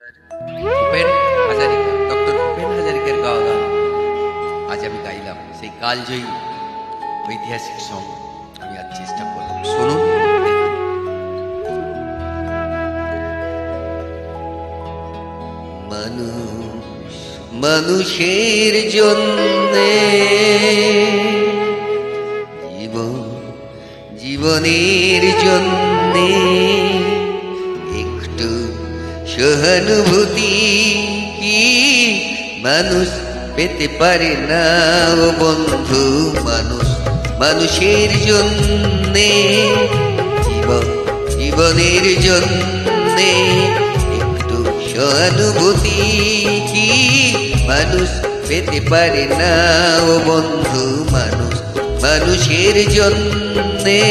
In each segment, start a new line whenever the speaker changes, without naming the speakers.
Bhupen Hazarika, doctor Bhupen হাজারিকার গাওয়া গান আজ আমি গাইলাম। সেই কালজয়ী ঐতিহাসিক সং আমি আজ চেষ্টা করলাম, শুনুন। মানুষ মানুষের জন্যে, জীবন জীবনের জন্যে একটু সহানুভূতি কি মানুষ পেতে পারে না ও বন্ধু? মানুষ মানুষের জন্যে, জীবন জীবনের জন্যে একটু সহানুভূতি কি মানুষ পেতে পারে না ও বন্ধু? মানুষ মানুষের জন্যে।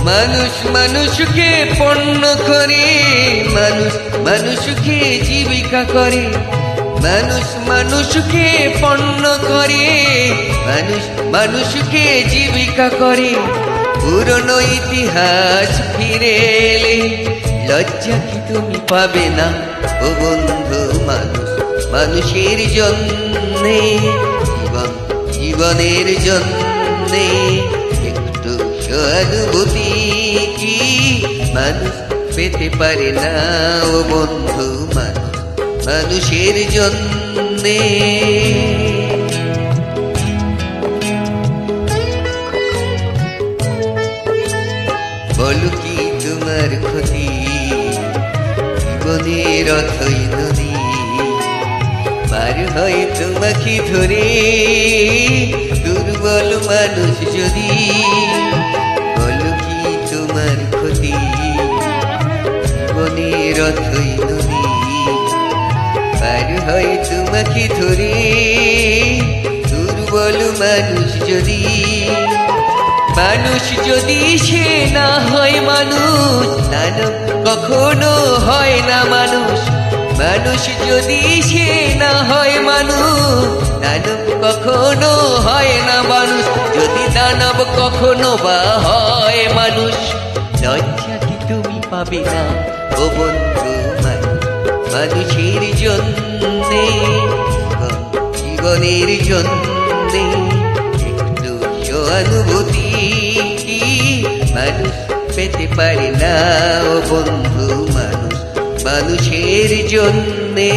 মানুষ মানুষকে পণ্য করে, মানুষ মানুষকে জীবিকা করে, মানুষ মানুষকে পণ্য করে, মানুষ মানুষকে জীবিকা করে। পুরনো ইতিহাস ফিরে এলে লজ্জা কি তুমি পাবে না ও বন্ধু? মানুষ মানুষের জন্যে, জীবন জীবনের জন্যে একটু সহানুভূতি কি মানুষ পেতে পারে না ও বন্ধু? মানুষ মানুষের জন্যে। বলো কি তোমার ক্ষতি, জীবনের অথই নদী পার হয় তোমাকে ধরে দুর্বল মানুষ যদি। বলো কি তোমার ক্ষতি, জীবনের অথই নদী পার হয় তোমাকে ধরে দুর্বল মানুষ যদি। মানুষ যদি সে না হয় মানুষ, দানব কখনো হয় না মানুষ। মানুষ যদি সে না হয় মানুষ, দানব কখনো হয় না মানুষ। যদি দানব কখনো বা হয় মানুষ, লজ্জা কি তুমি পাবে না ও বন্ধু? মানুষের জন্যে, জীবনের জন্যে একটু সহানুভূতি কি মানুষ পেতে পারে না ও বন্ধু? মানুষ মানুষের জন্যে।